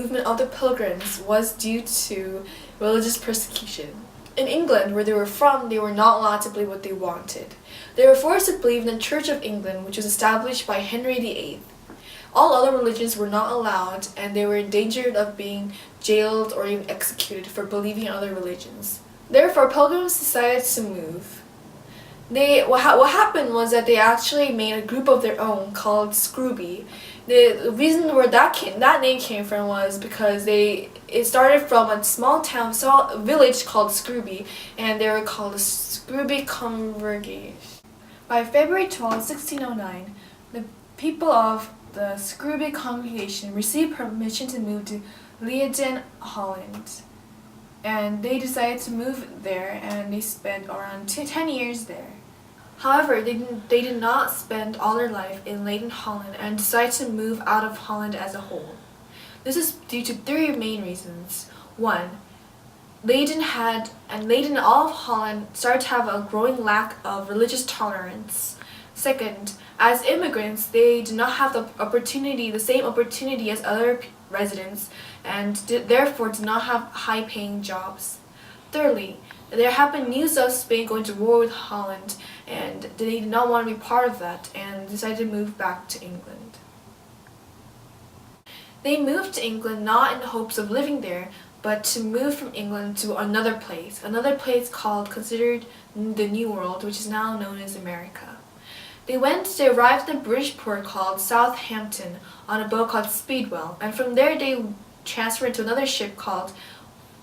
movement of the Pilgrims was due to religious persecution. In England, where they were from, they were not allowed to believe what they wanted. They were forced to believe in the Church of England, which was established by Henry VIII. All other religions were not allowed, and they were in danger of being jailed or even executed for believing in other religions. Therefore, Pilgrims decided to move. What happened was that they actually made a group of their own called Scrooby. The reason where that name came from was because it started from a small village called Scrooby, and they were called the Scrooby Congregation. By February 12, 1609, the people of the Scrooby Congregation received permission to move to Leiden, Holland. And they decided to move there, and they spent around 10 years there. However, they did not spend all their life in Leiden, Holland, and decided to move out of Holland as a whole. This is due to three main reasons. One, Leiden and all of Holland started to have a growing lack of religious tolerance. Second, as immigrants, they did not have the same opportunity as other residents, and therefore did not have high-paying jobs. Thirdly, there had been news of Spain going to war with Holland, and they did not want to be part of that, and decided to move back to England. They moved to England not in the hopes of living there, but to move from England to another place considered the New World, which is now known as America. They arrived in a British port called Southampton on a boat called Speedwell, and from there they transferred to another ship called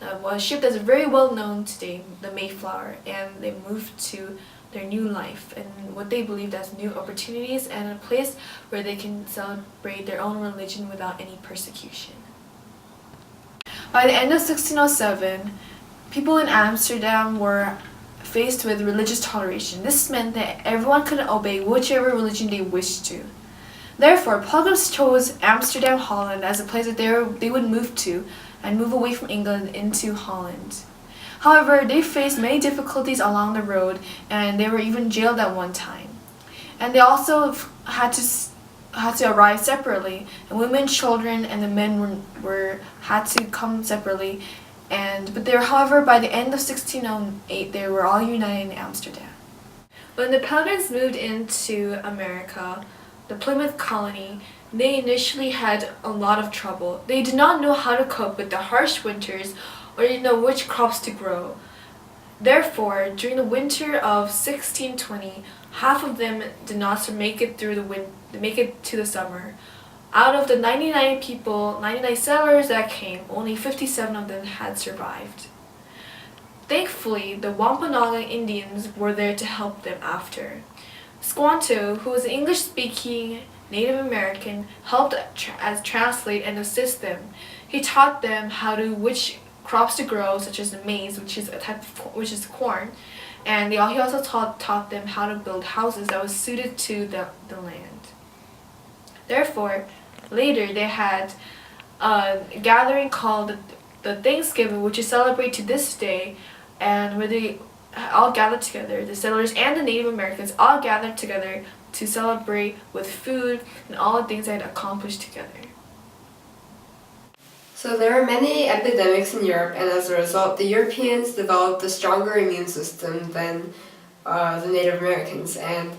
a ship that's very well known today, the Mayflower, and they moved to their new life and what they believed as new opportunities and a place where they can celebrate their own religion without any persecution. By the end of 1607, people in Amsterdam were faced with religious toleration. This meant that everyone could obey whichever religion they wished to. Therefore, Pilgrims chose Amsterdam, Holland as a place that they would move to and move away from England into Holland. However, they faced many difficulties along the road, and they were even jailed at one time. And they also had to arrive separately, and women, children, and the men had to come separately. However, by the end of 1608, they were all united in Amsterdam. When the Pilgrims moved into America, the Plymouth colony, they initially had a lot of trouble. They did not know how to cope with the harsh winters or didn't know which crops to grow. Therefore, during the winter of 1620, half of them did not make it to the summer. Out of the 99 settlers that came, only 57 of them had survived. Thankfully, the Wampanoag Indians were there to help them after. Squanto, who was an English-speaking Native American, helped translate and assist them. He taught them which crops to grow, such as the maize, which is corn, and he also taught them how to build houses that was suited to the land. Therefore, later they had a gathering called the Thanksgiving, which is celebrated to this day, and where they all gathered together, the settlers and the Native Americans all gathered together to celebrate with food and all the things they had accomplished together. So there were many epidemics in Europe, and as a result, the Europeans developed a stronger immune system than the Native Americans. And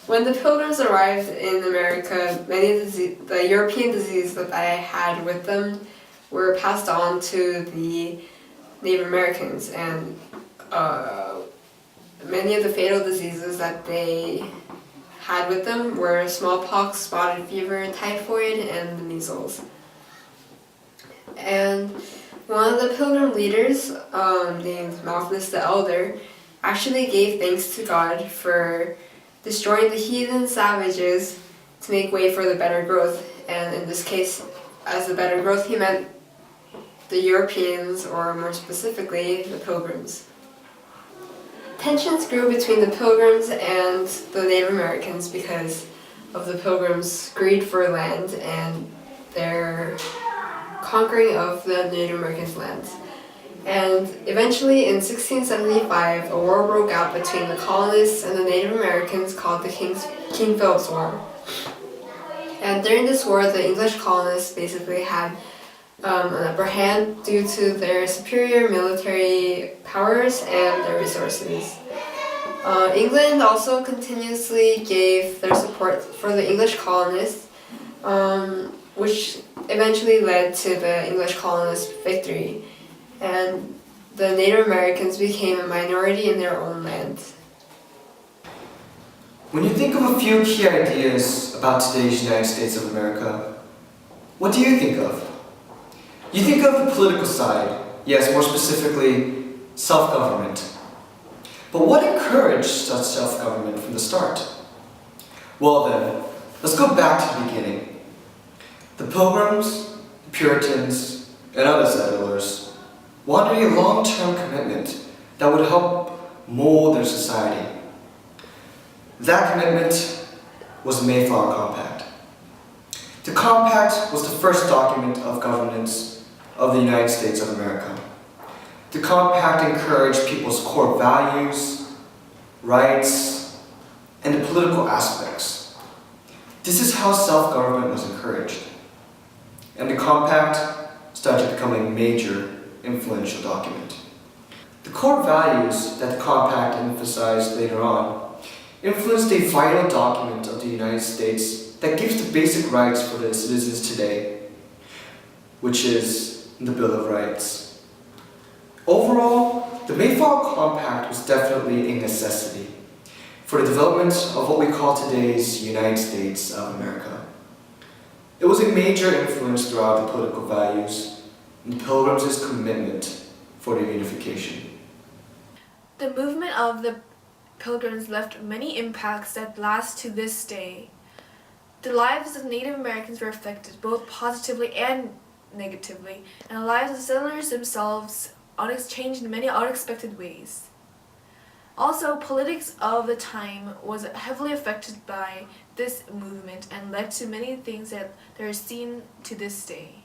when the Pilgrims arrived in America, many of the European diseases that they had with them were passed on to the Native Americans, and many of the fatal diseases that they had with them were smallpox, spotted fever, typhoid, and the measles. And one of the Pilgrim leaders, named Malcolmus the Elder, actually gave thanks to God for destroying the heathen savages to make way for the better growth. And in this case, as the better growth, he meant the Europeans, or more specifically, the Pilgrims. Tensions grew between the Pilgrims and the Native Americans because of the Pilgrims' greed for land and their conquering of the Native Americans' lands. And eventually, in 1675, a war broke out between the colonists and the Native Americans called the King Philip's War. And during this war, the English colonists basically had an upper hand due to their superior military powers and their resources. England also continuously gave their support for the English colonists, which eventually led to the English colonists' victory, and the Native Americans became a minority in their own land. When you think of a few key ideas about today's United States of America, what do you think of? You think of the political side, yes, more specifically, self-government. But what encouraged such self-government from the start? Well then, let's go back to the beginning. The Pilgrims, the Puritans, and other settlers wanted a long-term commitment that would help mold their society. That commitment was the Mayflower Compact. The Compact was the first document of governance of the United States of America. The Compact encouraged people's core values, rights, and the political aspects. This is how self-government was encouraged. And the Compact started to become a major, influential document. The core values that the Compact emphasized later on influenced a vital document of the United States that gives the basic rights for the citizens today, which is the Bill of Rights. Overall, the Mayflower Compact was definitely a necessity for the development of what we call today's United States of America. It was a major influence throughout the political values and the Pilgrims' commitment for their unification. The movement of the Pilgrims left many impacts that last to this day. The lives of Native Americans were affected both positively and negatively, and the lives of settlers themselves changed in many unexpected ways. Also, politics of the time was heavily affected by this movement and led to many things that are seen to this day.